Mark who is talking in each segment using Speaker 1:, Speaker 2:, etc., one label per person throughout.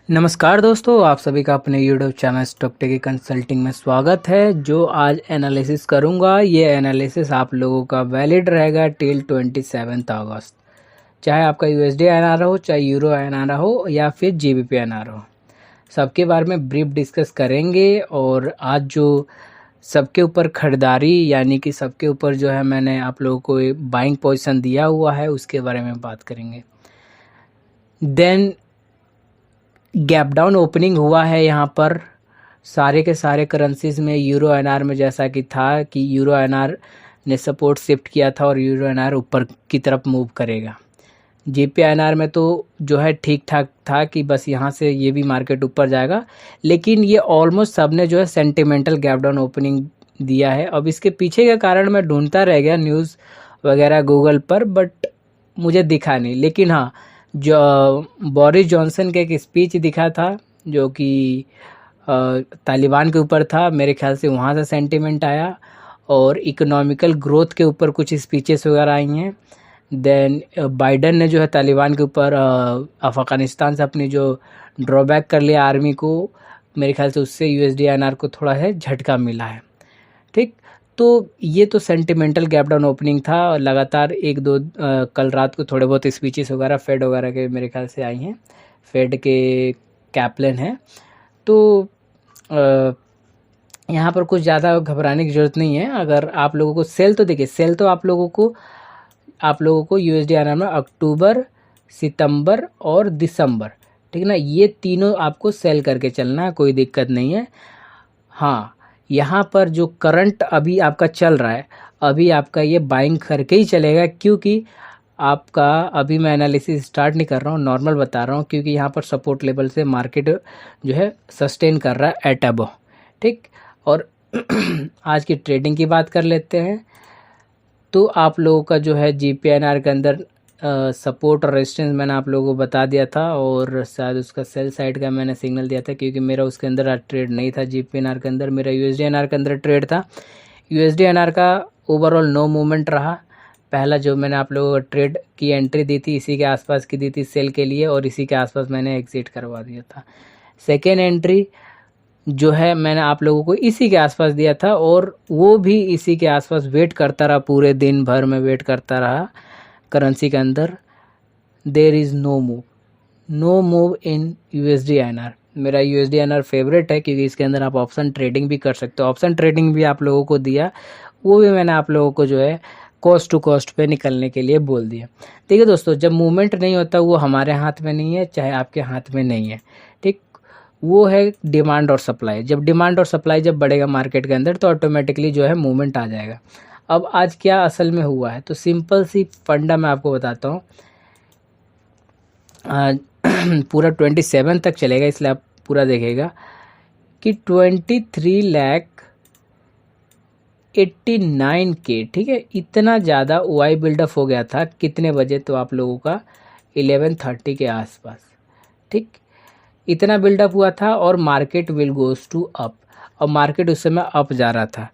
Speaker 1: नमस्कार दोस्तों, आप सभी का अपने YouTube channel Stock Tech Consulting में स्वागत है। जो आज एनालिसिस करूंगा, ये एनालिसिस आप लोगों का वैलिड रहेगा टिल 27 अगस्त। चाहे आपका यूएसडी एनआर हो, चाहे यूरो एनआर हो या फिर जीबीपी एनआर हो, सबके बारे में ब्रीफ डिस्कस करेंगे। और आज जो सबके ऊपर खरीदारी यानी कि सबके ऊपर जो है मैंने आप लोगों को बाइंग पोजीशन दिया हुआ है, उसके बारे में बात करेंगे। देन गैप डाउन ओपनिंग हुआ है यहाँ पर सारे के सारे करेंसीज में। यूरो एनआर में जैसा कि था कि यूरो एनआर ने सपोर्ट शिफ्ट किया था और यूरो एनआर ऊपर की तरफ मूव करेगा। जीपी एनआर में तो जो है ठीक ठाक था कि बस यहाँ से ये भी मार्केट ऊपर जाएगा, लेकिन ये ऑलमोस्ट सब ने जो है सेंटिमेंटल गैप डाउन ओपनिंग दिया है। अब इसके पीछे का कारण मैं ढूंढता रह गया न्यूज़ वगैरह गूगल पर, बट मुझे दिखा नहीं। लेकिन हाँ, जो बोरिस जॉनसन का एक स्पीच दिखा था जो कि तालिबान के ऊपर था, मेरे ख्याल से वहाँ से सेंटिमेंट आया। और इकोनॉमिकल ग्रोथ के ऊपर कुछ स्पीचेस वगैरह आई हैं। देन बाइडन ने जो है तालिबान के ऊपर अफ़गानिस्तान से अपनी जो ड्रॉबैक कर लिया आर्मी को, मेरे ख्याल से उससे यूएसडी एनआर को थोड़ा है झटका मिला है। ठीक, तो ये तो सेंटिमेंटल गैप डाउन ओपनिंग था। लगातार एक दो कल रात को थोड़े बहुत स्पीचेस वगैरह फेड वगैरह के मेरे ख्याल से आई हैं, फेड के कैप्लन हैं। तो यहाँ पर कुछ ज़्यादा घबराने की ज़रूरत नहीं है। अगर आप लोगों को सेल, तो देखिए सेल तो आप लोगों को यूएसडी आना में अक्टूबर, सितंबर और दिसंबर, ठीक ना, ये तीनों आपको सेल करके चलना है, कोई दिक्कत नहीं है। हाँ, यहाँ पर जो करंट अभी आपका चल रहा है, अभी आपका ये बाइंग करके ही चलेगा, क्योंकि आपका अभी मैं एनालिसिस स्टार्ट नहीं कर रहा हूँ, नॉर्मल बता रहा हूँ, क्योंकि यहाँ पर सपोर्ट लेवल से मार्केट जो है सस्टेन कर रहा है एट अबव। ठीक, और आज की ट्रेडिंग की बात कर लेते हैं। तो आप लोगों का जो है जीपीएनआर के अंदर सपोर्ट और रेजिस्टेंस मैंने आप लोगों को बता दिया था, और शायद उसका सेल साइड का मैंने सिग्नल दिया था, क्योंकि मेरा उसके अंदर ट्रेड नहीं था। जीपीएनआर के अंदर मेरा यूएसडीएनआर के अंदर ट्रेड था। यूएसडीएनआर का ओवरऑल नो मूवमेंट रहा। पहला जो मैंने आप लोगों को ट्रेड की एंट्री दी थी, इसी के आसपास की दी थी सेल के लिए, और इसी के आसपास मैंने एग्जिट करवा दिया था। सेकेंड एंट्री जो है मैंने आप लोगों को इसी के आसपास दिया था, और वो भी इसी के आसपास वेट करता रहा, पूरे दिन भर में वेट करता रहा। करेंसी के अंदर there is no move in USD INR. मेरा यूएसडी एनआर फेवरेट है, क्योंकि इसके अंदर आप ऑप्शन ट्रेडिंग भी कर सकते हो। ऑप्शन ट्रेडिंग भी आप लोगों को दिया, वो भी मैंने आप लोगों को जो है कॉस्ट टू कॉस्ट पे निकलने के लिए बोल दिया। देखिए दोस्तों, जब मूवमेंट नहीं होता, वो हमारे हाथ में नहीं है, चाहे आपके हाथ में नहीं है। ठीक, वो है डिमांड और सप्लाई। जब डिमांड और सप्लाई जब बढ़ेगा मार्केट के अंदर, तो ऑटोमेटिकली जो है मूवमेंट आ जाएगा। अब आज क्या असल में हुआ है, तो सिंपल सी फंडा मैं आपको बताता हूँ। पूरा 27 तक चलेगा, इसलिए आप पूरा देखेगा कि 23,89K, ठीक है, इतना ज़्यादा वाई बिल्डअप हो गया था। कितने बजे, तो आप लोगों का 11:30 के आसपास। ठीक, इतना बिल्डअप हुआ था, और market will goes to up, और मार्केट उस समय अप जा रहा था।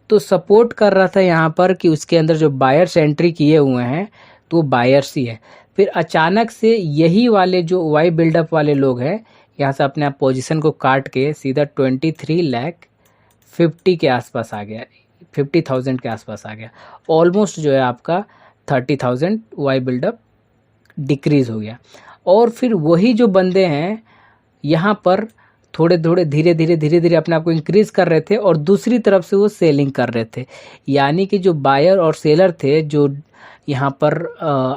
Speaker 1: तो सपोर्ट कर रहा था यहाँ पर कि उसके अंदर जो बायर्स एंट्री किए हुए हैं, तो बायर्स ही है। फिर अचानक से यही वाले जो वाई बिल्डअप वाले लोग हैं, यहाँ से अपने आप पोजीशन को काट के सीधा 23,50,000 के आसपास आ गया, 50,000 के आसपास आ गया। ऑलमोस्ट जो है आपका 30,000 वाई बिल्डअप डिक्रीज हो गया। और फिर वही जो बंदे हैं यहाँ पर थोड़े थोड़े धीरे धीरे अपने आप को इंक्रीज कर रहे थे, और दूसरी तरफ से वो सेलिंग कर रहे थे। यानी कि जो बायर और सेलर थे, जो यहाँ पर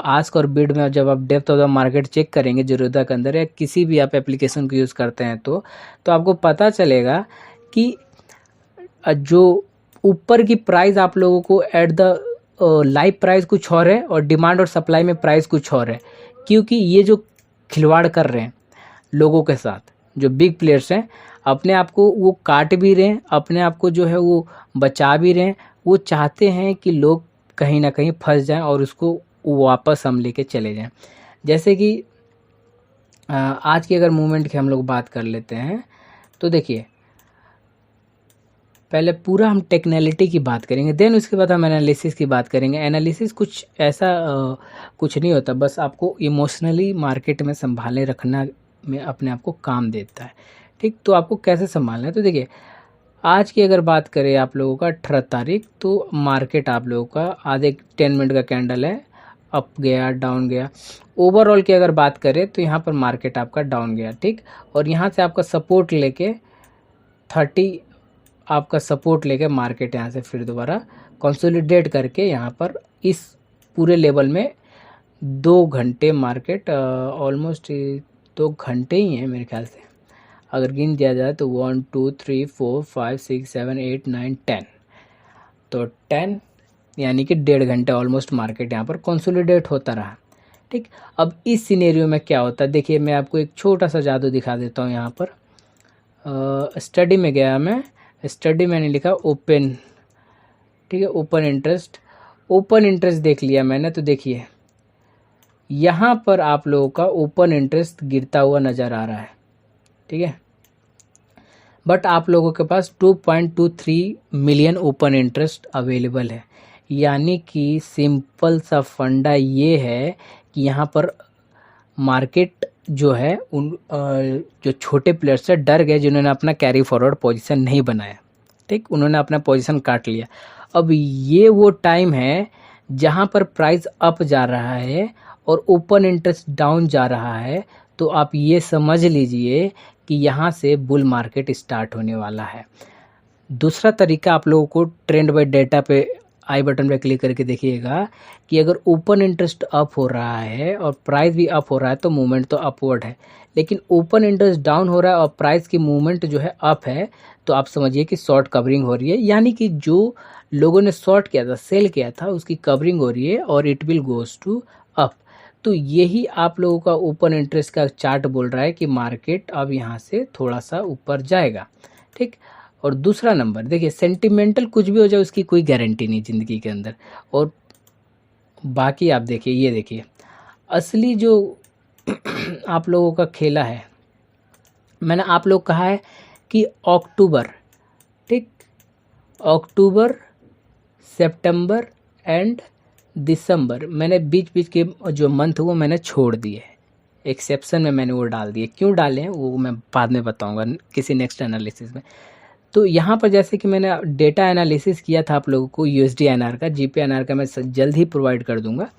Speaker 1: आस्क और बिड में जब आप depth of the market check करेंगे ज़रूरत के अंदर, या किसी भी आप एप्लीकेशन को यूज़ करते हैं, तो आपको पता चलेगा कि जो ऊपर की प्राइस आप लोगों को एट द लाइव प्राइस कुछ और है, और डिमांड और सप्लाई में प्राइस कुछ और है। क्योंकि ये जो खिलवाड़ कर रहे हैं लोगों के साथ, जो बिग प्लेयर्स हैं, अपने आप को वो काट भी रहे हैं, अपने आप को जो है वो बचा भी रहे हैं। वो चाहते हैं कि लोग कहीं ना कहीं फंस जाएं, और उसको वापस हम लेके चले जाएं। जैसे कि आज की अगर मूवमेंट की हम लोग बात कर लेते हैं, तो देखिए पहले पूरा हम टेक्निकलिटी की बात करेंगे, देन उसके बाद हम एनालिसिस की बात करेंगे। एनालिसिस कुछ ऐसा कुछ नहीं होता, बस आपको इमोशनली मार्केट में संभाले रखना में अपने आप को काम देता है। ठीक, तो आपको कैसे संभालना है, तो देखिए आज की अगर बात करें आप लोगों का 18 तारीख, तो मार्केट आप लोगों का आधे 10 मिनट का कैंडल है, अप गया डाउन गया। ओवरऑल की अगर बात करें तो यहाँ पर मार्केट आपका डाउन गया। ठीक, और यहाँ से आपका सपोर्ट लेके 30 आपका सपोर्ट लेके मार्केट यहाँ से फिर दोबारा कंसोलिडेट करके यहाँ पर इस पूरे लेवल में 2 घंटे मार्केट ऑलमोस्ट 2 घंटे ही हैं मेरे ख्याल से, अगर गिन दिया जाए तो 1 2 3 4 5 6 7 8 9 10, तो 10 यानी कि 1.5 घंटे ऑलमोस्ट मार्केट यहाँ पर कंसोलिडेट होता रहा। ठीक, अब इस सिनेरियो में क्या होता है, देखिए मैं आपको एक छोटा सा जादू दिखा देता हूँ। यहाँ पर स्टडी में गया मैं, स्टडी मैंने लिखा ओपन, ठीक है, ओपन इंटरेस्ट, ओपन इंटरेस्ट देख लिया मैंने। तो देखिए यहाँ पर आप लोगों का ओपन इंटरेस्ट गिरता हुआ नज़र आ रहा है। ठीक है, बट आप लोगों के पास 2.23 मिलियन ओपन इंटरेस्ट अवेलेबल है, यानी कि सिंपल सा फंडा ये है कि यहाँ पर मार्केट जो है उन जो छोटे प्लेयर से डर गए, जिन्होंने अपना कैरी फॉरवर्ड पोजीशन नहीं बनाया। ठीक, उन्होंने अपना पोजीशन काट लिया। अब ये वो टाइम है जहाँ पर प्राइस अप जा रहा है और ओपन इंटरेस्ट डाउन जा रहा है, तो आप ये समझ लीजिए कि यहाँ से बुल मार्केट स्टार्ट होने वाला है। दूसरा तरीका आप लोगों को ट्रेंड बाय डेटा पे आई बटन पे क्लिक करके देखिएगा कि अगर ओपन इंटरेस्ट अप हो रहा है और प्राइस भी अप हो रहा है तो मूवमेंट तो अपवर्ड है, लेकिन ओपन इंटरेस्ट डाउन हो रहा है और प्राइस की मूवमेंट जो है अप है, तो आप समझिए कि शॉर्ट कवरिंग हो रही है, यानी कि जो लोगों ने शॉर्ट किया था, सेल किया था, उसकी कवरिंग हो रही है और it will goes to up. तो यही आप लोगों का ओपन इंटरेस्ट का चार्ट बोल रहा है कि मार्केट अब यहाँ से थोड़ा सा ऊपर जाएगा। ठीक, और दूसरा नंबर देखिए, सेंटिमेंटल कुछ भी हो जाए उसकी कोई गारंटी नहीं ज़िंदगी के अंदर। और बाकी आप देखिए, ये देखिए असली जो आप लोगों का खेला है, मैंने आप लोग कहा है कि अक्टूबर, ठीक, अक्टूबर, सितंबर एंड दिसंबर, मैंने बीच बीच के जो मंथ वो मैंने छोड़ दिए, एक्सेप्शन में मैंने वो डाल दिए। क्यों डाले हैं वो मैं बाद में बताऊंगा किसी नेक्स्ट एनालिसिस में। तो यहाँ पर जैसे कि मैंने डेटा एनालिसिस किया था आप लोगों को USD/INR का, GBP/INR का मैं जल्द ही प्रोवाइड कर दूंगा।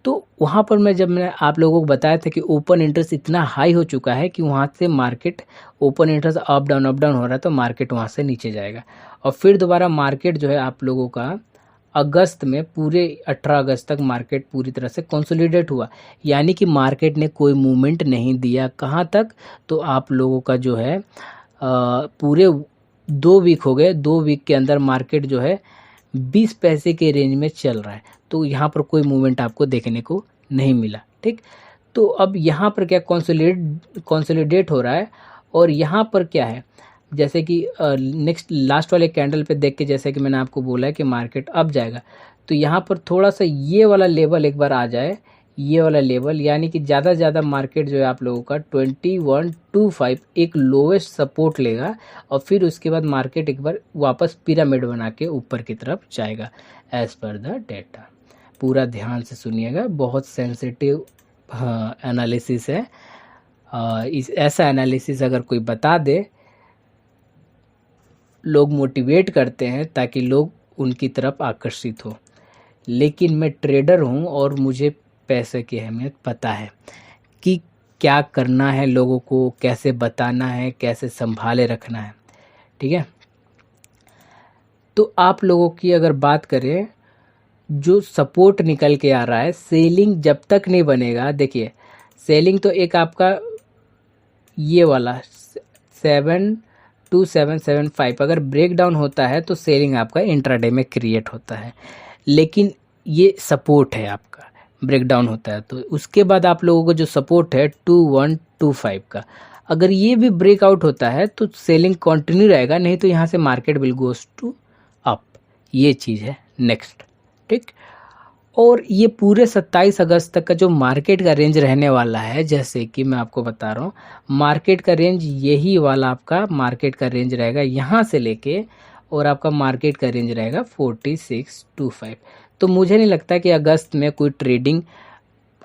Speaker 1: तो वहाँ पर मैंने आप लोगों को बताया था कि ओपन इंटरेस्ट इतना हाई हो चुका है कि वहाँ से market, open interest up down हो रहा है, तो मार्केट वहाँ से नीचे जाएगा। और फिर दोबारा मार्केट जो है आप लोगों का अगस्त में, पूरे 18 अगस्त तक मार्केट पूरी तरह से कंसोलिडेट हुआ, यानी कि मार्केट ने कोई मूवमेंट नहीं दिया। कहाँ तक, तो आप लोगों का जो है पूरे 2 वीक हो गए, 2 वीक के अंदर मार्केट जो है 20 पैसे के रेंज में चल रहा है, तो यहाँ पर कोई मूवमेंट आपको देखने को नहीं मिला। ठीक, तो अब यहाँ पर क्या कंसोलिडेट हो रहा है, और यहाँ पर क्या है, जैसे कि नेक्स्ट लास्ट वाले कैंडल पे देख के जैसे कि मैंने आपको बोला है कि मार्केट अप जाएगा, तो यहाँ पर थोड़ा सा ये वाला लेवल एक बार आ जाए, ये वाला लेवल, यानी कि ज़्यादा से ज़्यादा मार्केट जो है आप लोगों का 2125 एक लोवेस्ट सपोर्ट लेगा, और फिर उसके बाद मार्केट एक बार वापस पिरामिड बना के ऊपर की तरफ जाएगा एज पर द डेटा। पूरा ध्यान से सुनिएगा, बहुत सेंसिटिव एनालिसिस है। इस ऐसा एनालिसिस अगर कोई बता दे, लोग मोटिवेट करते हैं ताकि लोग उनकी तरफ आकर्षित हो, लेकिन मैं ट्रेडर हूँ और मुझे पैसे की अहमियत पता है कि क्या करना है, लोगों को कैसे बताना है, कैसे संभाले रखना है। ठीक है, तो आप लोगों की अगर बात करें, जो सपोर्ट निकल के आ रहा है, सेलिंग जब तक नहीं बनेगा, देखिए सेलिंग तो एक आपका ये वाला 72775 अगर ब्रेक डाउन होता है तो सेलिंग आपका इंट्राडे में क्रिएट होता है, लेकिन ये सपोर्ट है आपका, ब्रेक डाउन होता है तो उसके बाद आप लोगों को जो सपोर्ट है 2125 का, अगर ये भी ब्रेकआउट होता है तो सेलिंग कंटिन्यू रहेगा, नहीं तो यहाँ से market will goes to up. ये चीज़ है नेक्स्ट। ठीक, और ये पूरे 27 अगस्त तक का जो मार्केट का रेंज रहने वाला है, जैसे कि मैं आपको बता रहा हूँ, मार्केट का रेंज यही वाला आपका मार्केट का रेंज रहेगा यहाँ से लेके, और आपका मार्केट का रेंज रहेगा 4625। तो मुझे नहीं लगता कि अगस्त में कोई ट्रेडिंग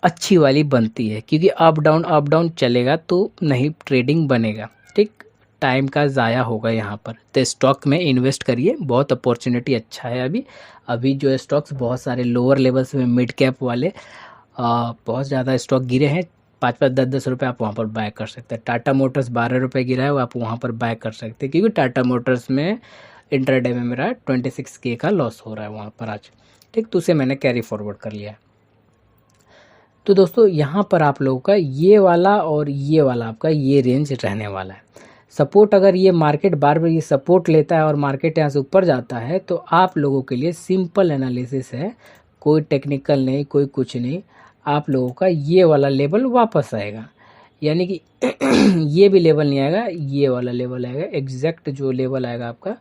Speaker 1: अच्छी वाली बनती है, क्योंकि अप डाउन चलेगा तो नहीं ट्रेडिंग बनेगा, ठीक। टाइम का ज़ाया होगा यहाँ पर। तो स्टॉक में इन्वेस्ट करिए, बहुत अपॉर्चुनिटी अच्छा है। अभी जो स्टॉक्स बहुत सारे लोअर लेवल्स में मिड कैप वाले बहुत ज़्यादा स्टॉक गिरे हैं, 5-5 10-10 रुपये आप वहाँ पर बाय कर सकते हैं। टाटा मोटर्स 12 रुपये गिरा है, वो आप वहाँ पर बाय कर सकते हैं, क्योंकि टाटा मोटर्स में इंट्राडे में मेरा 26K का लॉस हो रहा है वहाँ पर आज, ठीक। तो उसे मैंने कैरी फॉरवर्ड कर लिया है। तो दोस्तों यहाँ पर आप लोगों का ये वाला और ये वाला आपका ये रेंज रहने वाला है। सपोर्ट, अगर ये मार्केट बार बार ये सपोर्ट लेता है और मार्केट यहाँ से ऊपर जाता है, तो आप लोगों के लिए सिंपल एनालिसिस है, कोई टेक्निकल नहीं, कोई कुछ नहीं। आप लोगों का ये वाला लेवल वापस आएगा, यानी कि ये भी लेवल नहीं आएगा, ये वाला लेवल आएगा। एग्जैक्ट जो लेवल आएगा आपका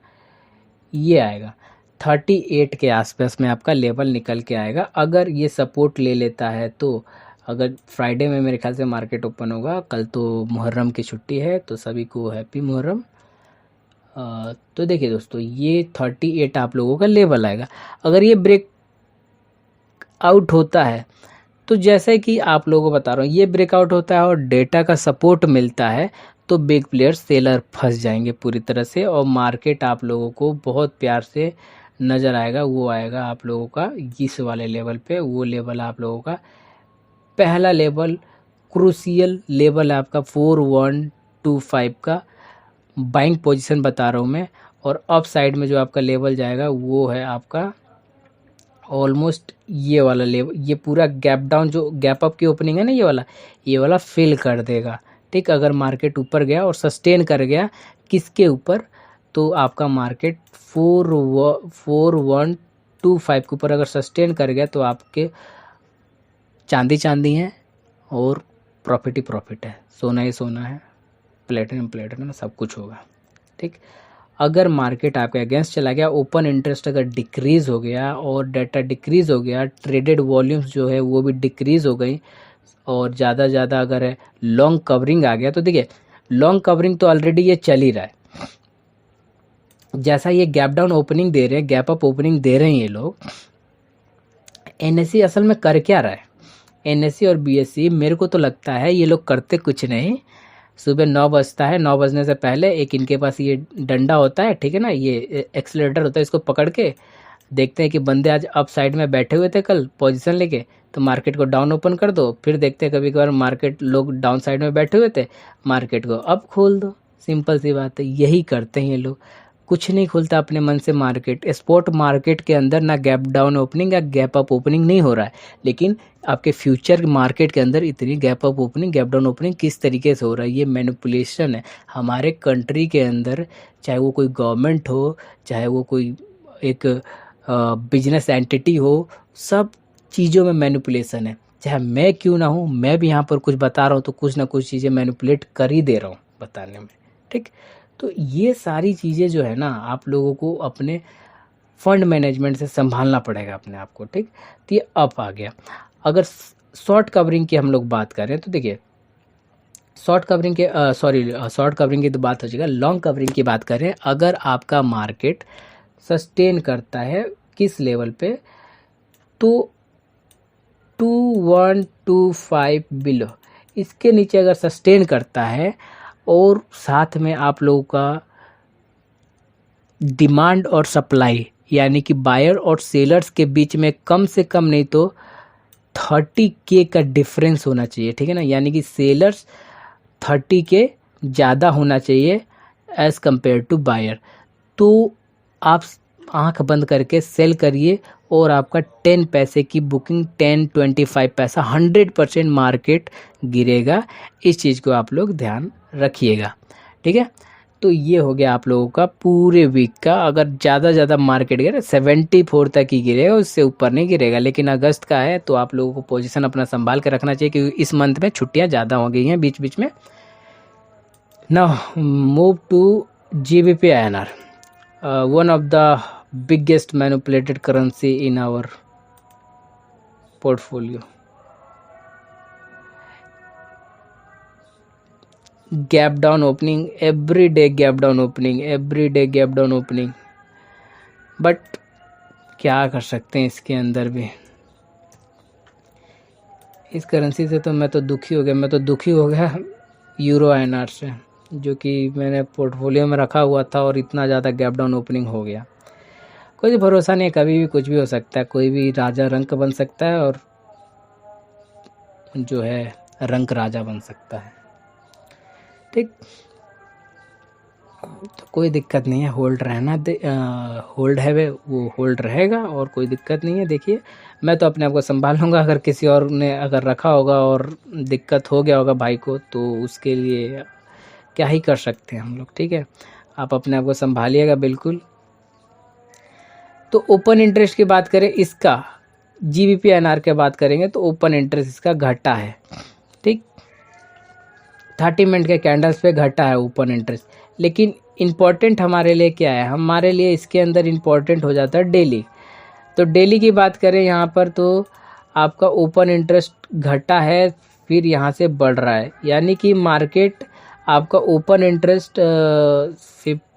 Speaker 1: ये आएगा 38 के आसपास में आपका लेवल निकल के आएगा, अगर ये सपोर्ट ले लेता है तो। अगर फ्राइडे में मेरे ख्याल से मार्केट ओपन होगा, कल तो मुहर्रम की छुट्टी है, तो सभी को हैप्पी मुहर्रम। तो देखिए दोस्तों, ये 38 आप लोगों का लेवल आएगा। अगर ये ब्रेक आउट होता है, तो जैसे कि आप लोगों को बता रहा हूँ, ये ब्रेकआउट होता है और डेटा का सपोर्ट मिलता है, तो बिग प्लेयर सेलर फंस जाएंगे पूरी तरह से, और मार्केट आप लोगों को बहुत प्यार से नज़र आएगा। वो आएगा आप लोगों का इस वाले लेवल पे। वो लेवल आप लोगों का पहला लेवल, क्रूशियल लेवल है आपका 4125 का बाइंग पोजीशन बता रहा हूँ मैं। और अप साइड में जो आपका लेवल जाएगा वो है आपका ऑलमोस्ट ये वाला लेवल। ये पूरा गैप डाउन जो गैप अप की ओपनिंग है ना, ये वाला फिल कर देगा, ठीक। अगर मार्केट ऊपर गया और सस्टेन कर गया किसके ऊपर, तो आपका मार्केट 4125 के ऊपर अगर सस्टेन कर गया, तो आपके चांदी है और प्रॉफिट ही प्रॉफिट है, सोना ही सोना है, प्लेटिनम सब कुछ होगा, ठीक। अगर मार्केट आपके अगेंस्ट चला गया, ओपन इंटरेस्ट अगर डिक्रीज हो गया और डाटा डिक्रीज हो गया, ट्रेडेड वॉल्यूम्स जो है वो भी डिक्रीज हो गई, और ज़्यादा अगर लॉन्ग कवरिंग आ गया, तो देखिए लॉन्ग कवरिंग तो ऑलरेडी ये चल ही रहा है। जैसा ये गैप डाउन ओपनिंग दे रहे हैं, गैप अप ओपनिंग दे रहे हैं ये लोग, एनएससी असल में कर क्या रहा है? एनएससी और बीएससी मेरे को तो लगता है ये लोग करते कुछ नहीं। सुबह 9 बजता है, 9 बजने से पहले एक इनके पास ये डंडा होता है, ठीक है ना, ये एक्सीलरेटर होता है, इसको पकड़ के देखते हैं कि बंदे आज अप साइड में बैठे हुए थे कल पोजीशन लेके, तो मार्केट को डाउन ओपन कर दो। फिर देखते हैं कभी कभार मार्केट लोग डाउन साइड में बैठे हुए थे, मार्केट को अप खोल दो। सिंपल सी बात है, यही करते हैं ये लोग। कुछ नहीं खुलता अपने मन से मार्केट। स्पॉट मार्केट के अंदर ना गैप डाउन ओपनिंग या गैप अप ओपनिंग नहीं हो रहा है, लेकिन आपके फ्यूचर मार्केट के अंदर इतनी gap up opening gap down opening किस तरीके से हो रहा है, ये मैनिपुलेशन है हमारे कंट्री के अंदर। चाहे वो कोई गवर्नमेंट हो, चाहे वो कोई एक बिजनेस एंटिटी हो, सब चीज़ों में मैनिपुलेशन है। चाहे मैं क्यों ना हूँ, मैं भी यहाँ पर कुछ बता रहा हूँ तो कुछ ना कुछ चीज़ें मैनिपुलेट कर ही दे रहा हूँ बताने में, ठीक। तो ये सारी चीज़ें जो है ना, आप लोगों को अपने फंड मैनेजमेंट से संभालना पड़ेगा अपने आप को, ठीक। तो ये अप आ गया। अगर शॉर्ट कवरिंग की हम लोग बात करें तो देखिए, शॉर्ट कवरिंग की तो बात हो जाएगा। लॉन्ग कवरिंग की बात करें, अगर आपका मार्केट सस्टेन करता है किस लेवल पे, तो 2125 बिलो, इसके नीचे अगर सस्टेन करता है और साथ में आप लोगों का डिमांड और सप्लाई, यानी कि बायर और सेलर्स के बीच में कम से कम नहीं तो 30K का डिफरेंस होना चाहिए, ठीक है ना। यानी कि सेलर्स 30K ज़्यादा होना चाहिए एज़ कंपेयर टू बायर। तो आप आंख बंद करके सेल करिए और आपका 10 पैसे की बुकिंग 10-25 पैसा 100% मार्केट गिरेगा। इस चीज़ को आप लोग ध्यान रखिएगा, ठीक है। तो ये हो गया आप लोगों का पूरे वीक का। अगर ज़्यादा मार्केट गिरे 74 तक ही गिरेगा, उससे ऊपर नहीं गिरेगा। लेकिन अगस्त का है तो आप लोगों को पोजीशन अपना संभाल के रखना चाहिए, क्योंकि इस मंथ में छुट्टियां ज़्यादा हो गई हैं बीच बीच में। Now move to GBP INR, one of the biggest manipulated currency in our portfolio. Gap down opening, every day gap down opening, but क्या कर सकते हैं इसके अंदर भी। इस करेंसी से तो मैं तो दुखी हो गया यूरो INR से, जो कि मैंने पोर्टफोलियो में रखा हुआ था और इतना ज़्यादा गैप डाउन ओपनिंग हो गया। कोई भरोसा नहीं है, कभी भी कुछ भी हो सकता है, कोई भी राजा रंक बन सकता है और जो है रंक राजा बन सकता है। ठीक, तो कोई दिक्कत नहीं है, होल्ड रहना होल्ड है वो होल्ड रहेगा और कोई दिक्कत नहीं है। देखिए मैं तो अपने आप को संभाल लूँगा, अगर किसी और ने अगर रखा होगा और दिक्कत हो गया होगा भाई को, तो उसके लिए क्या ही कर सकते हैं हम लोग। ठीक है, आप अपने आप को संभालिएगा बिल्कुल। तो ओपन इंटरेस्ट की बात करें, इसका GBP INR की बात करेंगे तो ओपन इंटरेस्ट इसका घटा है। ठीक, 30 मिनट के कैंडल्स पे घटा है ओपन इंटरेस्ट। लेकिन इम्पॉर्टेंट हमारे लिए क्या है, हमारे लिए इसके अंदर इम्पॉर्टेंट हो जाता है डेली। तो डेली की बात करें यहाँ पर, तो आपका ओपन इंटरेस्ट घटा है, फिर यहाँ से बढ़ रहा है, यानी कि मार्केट आपका ओपन इंटरेस्ट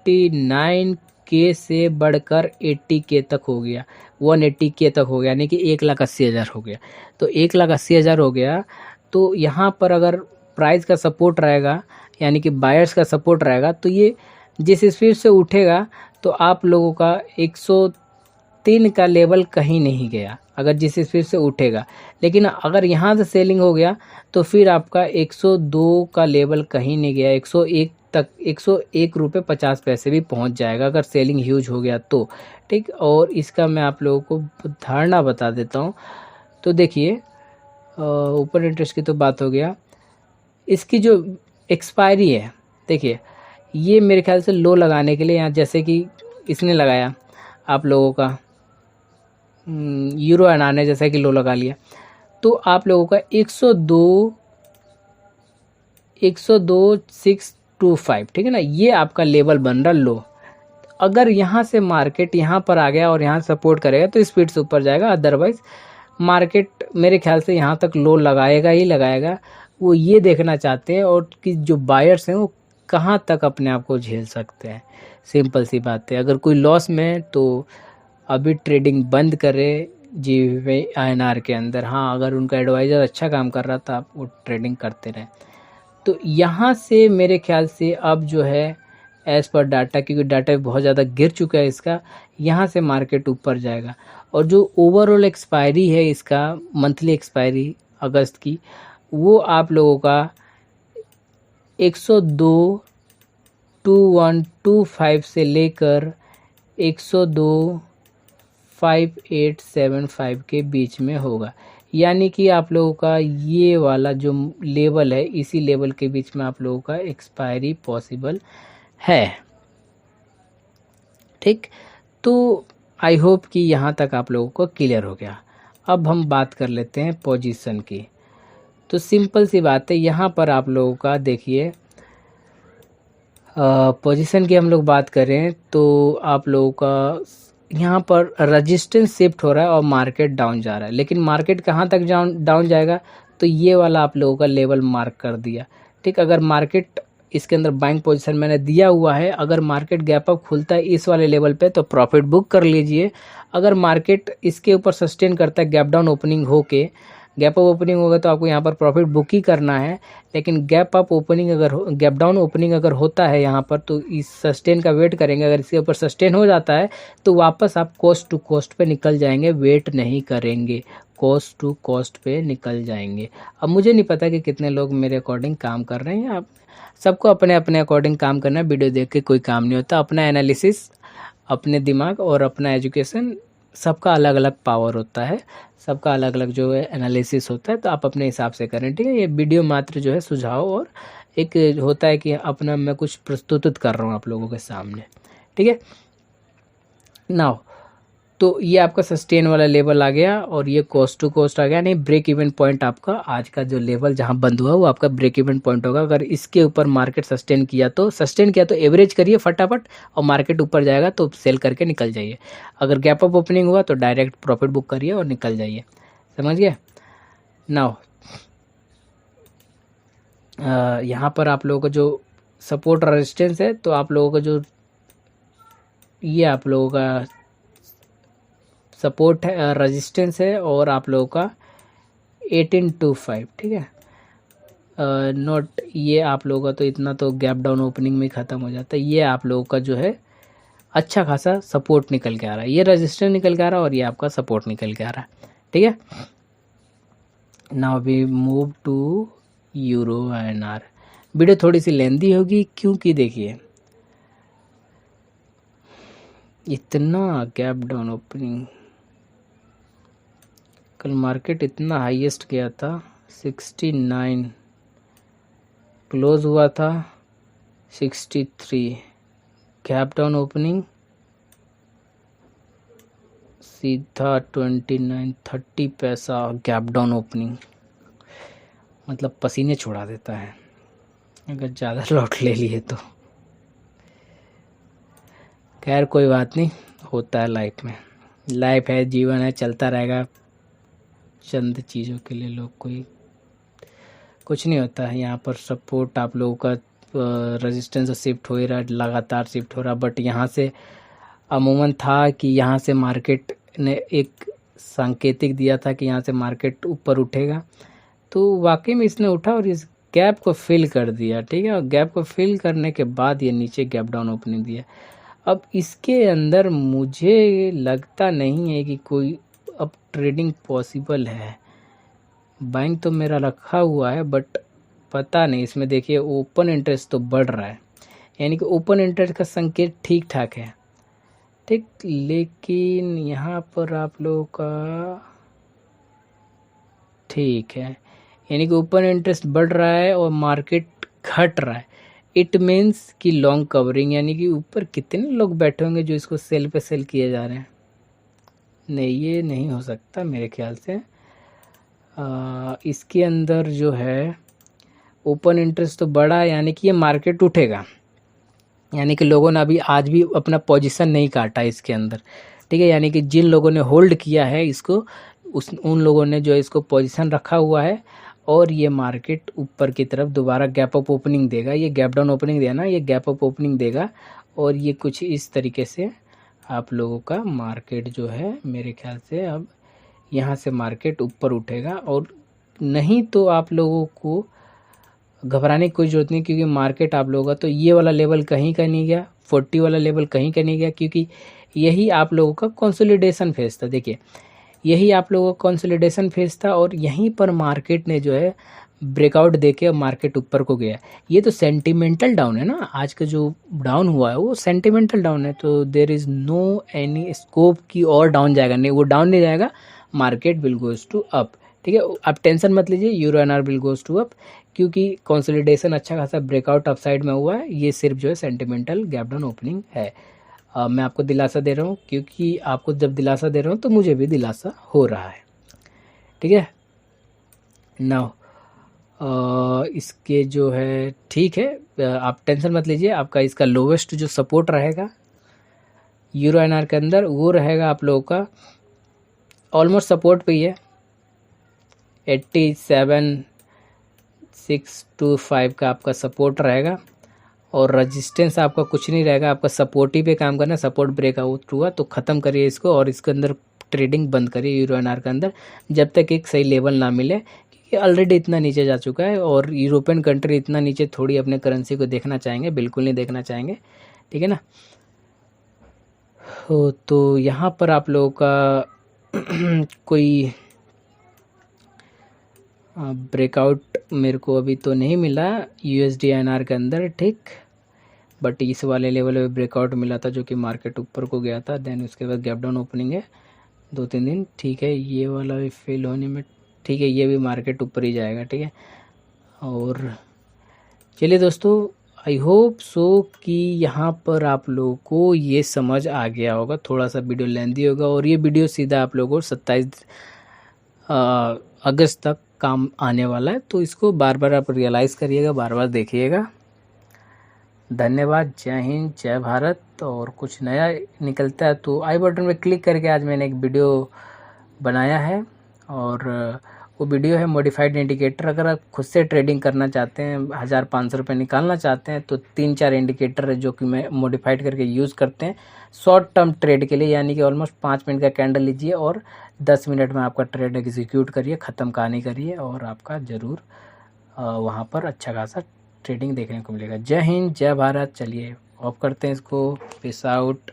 Speaker 1: 59K से बढ़कर 80K तक हो गया, 180K तक हो गया, यानी कि 1,80,000 हो गया। तो 1,80,000 हो गया, तो यहाँ पर अगर प्राइस का सपोर्ट रहेगा, यानी कि बायर्स का सपोर्ट रहेगा, तो ये जिस स्पीड से उठेगा तो आप लोगों का 103 का लेवल कहीं नहीं गया, अगर जिस स्पीड से उठेगा। लेकिन अगर यहाँ से सेलिंग हो गया तो फिर आपका 102 का लेवल कहीं नहीं गया, 101 तक, 101 रुपये 50 पैसे भी पहुँच जाएगा अगर सेलिंग ह्यूज हो गया तो। ठीक, और इसका मैं आप लोगों को धारणा बता देता हूँ। तो देखिए ओपन इंटरेस्ट की तो बात हो गया, इसकी जो एक्सपायरी है, देखिए ये मेरे ख्याल से लो लगाने के लिए, यहाँ जैसे कि इसने लगाया आप लोगों का यूरो INR ने जैसा कि लो लगा लिया, तो आप लोगों का 102,625, ठीक है ना, ये आपका लेवल बन रहा लो। अगर यहाँ से मार्केट यहाँ पर आ गया और यहाँ सपोर्ट करेगा तो स्पीड से ऊपर जाएगा, अदरवाइज मार्केट मेरे ख्याल से यहाँ तक लो लगाएगा ही लगाएगा। वो ये देखना चाहते हैं और कि जो बायर्स हैं वो कहाँ तक अपने आप को झेल सकते हैं। सिंपल सी बात है, अगर कोई लॉस में तो अभी ट्रेडिंग बंद करे GBP INR के अंदर। हाँ, अगर उनका एडवाइज़र अच्छा काम कर रहा था, आप वो ट्रेडिंग करते रहें। तो यहाँ से मेरे ख्याल से अब जो है एज़ पर डाटा, क्योंकि डाटा बहुत ज़्यादा गिर चुका है इसका, यहाँ से मार्केट ऊपर जाएगा। और जो ओवरऑल एक्सपायरी है इसका, मंथली एक्सपायरी अगस्त की, वो आप लोगों का 102,2125 से लेकर 102,5875 के बीच में होगा। यानी कि आप लोगों का ये वाला जो लेवल है, इसी लेवल के बीच में आप लोगों का एक्सपायरी पॉसिबल है। ठीक, तो आई होप कि यहाँ तक आप लोगों को क्लियर हो गया। अब हम बात कर लेते हैं पोजीशन की। तो सिंपल सी बात है, यहाँ पर आप लोगों का देखिए पोजीशन की हम लोग बात करें तो आप लोगों का यहाँ पर रेजिस्टेंस शिफ्ट हो रहा है और मार्केट डाउन जा रहा है। लेकिन मार्केट कहाँ तक डाउन जाएगा, तो ये वाला आप लोगों का लेवल मार्क कर दिया। ठीक, अगर मार्केट इसके अंदर बाइंग पोजीशन मैंने दिया हुआ है, अगर मार्केट गैप अप खुलता है इस वाले लेवल पे तो प्रॉफिट बुक कर लीजिए। अगर मार्केट इसके ऊपर सस्टेन करता है, गैप डाउन ओपनिंग होके, गैप अप ओपनिंग होगा तो आपको यहाँ पर प्रॉफिट बुक ही करना है। लेकिन gap up opening gap down opening अगर होता है यहाँ पर, तो इस सस्टेन का वेट करेंगे। अगर इसके ऊपर सस्टेन हो जाता है तो वापस आप कॉस्ट टू कॉस्ट पे निकल जाएंगे, वेट नहीं करेंगे, कॉस्ट टू कॉस्ट पे निकल जाएंगे। अब मुझे नहीं पता कि कितने लोग मेरे अकॉर्डिंग काम कर रहे हैं, आप सबको अपने अपने अकॉर्डिंग काम करना है, वीडियो देख के कोई काम नहीं होता। अपना एनालिसिस, अपने दिमाग और अपना एजुकेशन, सबका अलग अलग पावर होता है, सबका अलग अलग जो है एनालिसिस होता है, तो आप अपने हिसाब से करें। ठीक है, ये वीडियो मात्र जो है सुझाव और एक होता है कि अपना मैं कुछ प्रस्तुत कर रहा हूँ आप लोगों के सामने। ठीक है, नाउ तो ये आपका सस्टेन वाला लेवल आ गया और ये कॉस्ट टू कॉस्ट आ गया, नहीं ब्रेक इवन पॉइंट आपका आज का जो लेवल जहां बंद हुआ वो आपका ब्रेक इवन पॉइंट होगा। अगर इसके ऊपर मार्केट सस्टेन किया तो एवरेज करिए फटाफट और मार्केट ऊपर जाएगा तो सेल करके निकल जाइए। अगर गैप अप ओपनिंग हुआ तो डायरेक्ट प्रॉफिट बुक करिए और निकल जाइए। समझ गए। नाउ यहाँ पर आप लोगों का जो सपोर्ट रेजिस्टेंस है, तो आप लोगों का जो ये आप लोगों का सपोर्ट है, रेजिस्टेंस है, और आप लोगों का 1825, ठीक है। नोट ये आप लोगों का तो इतना तो गैप डाउन ओपनिंग में ख़त्म हो जाता है। ये आप लोगों का जो है अच्छा खासा सपोर्ट निकल के आ रहा है, ये रजिस्टर निकल के आ रहा है और ये आपका सपोर्ट निकल के आ रहा है, ठीक है। Now we move to euro INR। Video थोड़ी सी लेंदी होगी क्योंकि देखिए इतना गैप डाउन ओपनिंग, कल मार्केट इतना हाईएस्ट गया था 69, क्लोज हुआ था 63, गैप डाउन ओपनिंग सीधा 29-30 पैसा गैप डाउन ओपनिंग, मतलब पसीने छुड़ा देता है अगर ज़्यादा लॉट ले लिए तो। खैर कोई बात नहीं, होता है लाइफ में, लाइफ है, जीवन है, चलता रहेगा। चंद चीज़ों के लिए लोग कोई कुछ नहीं होता है। यहाँ पर सपोर्ट आप लोगों का रेजिस्टेंस शिफ्ट हो ही रहा है, लगातार शिफ्ट हो रहा, बट यहाँ से अमूमन था कि यहाँ से मार्केट ने एक सांकेतिक दिया था कि यहाँ से मार्केट ऊपर उठेगा, तो वाकई में इसने उठा और इस गैप को फिल कर दिया, ठीक है। और गैप को फिल करने के बाद ये नीचे गैप डाउन ओपनिंग दिया। अब इसके अंदर मुझे लगता नहीं है कि कोई अब ट्रेडिंग पॉसिबल है। बैंक तो मेरा रखा हुआ है बट पता नहीं, इसमें देखिए ओपन इंटरेस्ट तो बढ़ रहा है, यानी कि ओपन इंटरेस्ट का संकेत ठीक ठाक है, ठीक। लेकिन यहाँ पर आप लोगों का ठीक है, यानी कि ओपन इंटरेस्ट बढ़ रहा है और मार्केट घट रहा है। इट मीन्स कि लॉन्ग कवरिंग, यानी कि ऊपर कितने लोग बैठे होंगे जो इसको सेल पे सेल किए जा रहे हैं। नहीं, ये नहीं हो सकता मेरे ख्याल से। इसके अंदर जो है ओपन इंटरेस्ट तो बड़ा है, यानी कि ये मार्केट उठेगा, यानी कि लोगों ने अभी आज भी अपना पोजीशन नहीं काटा इसके अंदर, ठीक है। यानी कि जिन लोगों ने होल्ड किया है इसको, उन लोगों ने जो इसको पोजीशन रखा हुआ है, और ये मार्केट ऊपर की तरफ दोबारा गैप अप ओपनिंग देगा। ये गैप डाउन ओपनिंग देना, ये गैप अप ओपनिंग देगा, और ये कुछ इस तरीके से आप लोगों का मार्केट जो है मेरे ख्याल से अब यहाँ से मार्केट ऊपर उठेगा। और नहीं तो आप लोगों को घबराने की कोई ज़रूरत नहीं, क्योंकि मार्केट आप लोगों का तो ये वाला लेवल कहीं का नहीं गया, 40 वाला लेवल कहीं का नहीं गया, क्योंकि यही आप लोगों का कंसोलिडेशन फेज था। देखिए यही आप लोगों का कंसोलिडेशन फेज था, और यहीं पर मार्केट ने जो है ब्रेकआउट देके मार्केट ऊपर को गया। ये तो सेंटिमेंटल डाउन है ना, आज का जो डाउन हुआ है वो सेंटिमेंटल डाउन है, तो there is no any scope की और डाउन जाएगा, नहीं वो डाउन नहीं जाएगा, market will goes to up, ठीक है। आप टेंशन मत लीजिए, euro INR will goes to up, क्योंकि कंसोलिडेशन अच्छा खासा ब्रेकआउट अपसाइड में हुआ है। ये सिर्फ जो है सेंटिमेंटल गैप डाउन ओपनिंग है। मैं आपको दिलासा दे रहा हूँ, क्योंकि आपको जब दिलासा दे रहा हूँ तो मुझे भी दिलासा हो रहा है, ठीक है। नाउ इसके जो है ठीक है, आप टेंशन मत लीजिए। आपका इसका लोवेस्ट जो सपोर्ट रहेगा यूरो INR के अंदर वो रहेगा आप लोगों का ऑलमोस्ट सपोर्ट पे ही है, 87,625 का आपका सपोर्ट रहेगा, और रेजिस्टेंस आपका कुछ नहीं रहेगा, आपका सपोर्ट ही पे काम करना है। सपोर्ट ब्रेकआउट हुआ तो ख़त्म करिए इसको, और इसके अंदर ट्रेडिंग बंद करिए यूरो INR के अंदर, जब तक एक सही लेवल ना मिले, क्योंकि ऑलरेडी इतना नीचे जा चुका है। और यूरोपियन कंट्री इतना नीचे थोड़ी अपने करेंसी को देखना चाहेंगे, बिल्कुल नहीं देखना चाहेंगे, ठीक है ना। तो यहाँ पर आप लोगों का कोई ब्रेकआउट मेरे को अभी तो नहीं मिला USD INR के अंदर, ठीक। बट इस वाले लेवल पे ब्रेकआउट मिला था जो कि मार्केट ऊपर को गया था, देन उसके बाद गैप डाउन ओपनिंग है 2-3 दिन, ठीक है। ये वाला भी फेल होने में, ठीक है, ये भी मार्केट ऊपर ही जाएगा, ठीक है। और चलिए दोस्तों, आई होप सो कि यहाँ पर आप लोगों को ये समझ आ गया होगा। थोड़ा सा वीडियो लेंदी होगा, और ये वीडियो सीधा आप लोगों को 27 अगस्त तक काम आने वाला है, तो इसको बार बार आप रियलाइज़ करिएगा, बार बार देखिएगा। धन्यवाद, जय हिंद, जय भारत। और कुछ नया निकलता है तो आई बटन में क्लिक करके आज मैंने एक वीडियो बनाया है, और वो वीडियो है मॉडिफाइड इंडिकेटर। अगर आप खुद से ट्रेडिंग करना चाहते हैं, 1500 रुपये निकालना चाहते हैं, तो 3-4 इंडिकेटर है जो कि मैं मॉडिफाइड करके यूज़ करते हैं शॉर्ट टर्म ट्रेड के लिए, यानी कि ऑलमोस्ट 5 मिनट का कैंडल लीजिए और 10 मिनट में आपका ट्रेड एग्जीक्यूट करिए, ख़त्म कहानी करिए, और आपका ज़रूर वहाँ पर अच्छा खासा ट्रेडिंग देखने को मिलेगा। जय हिंद, जय भारत। चलिए ऑफ करते हैं इसको, पीस आउट।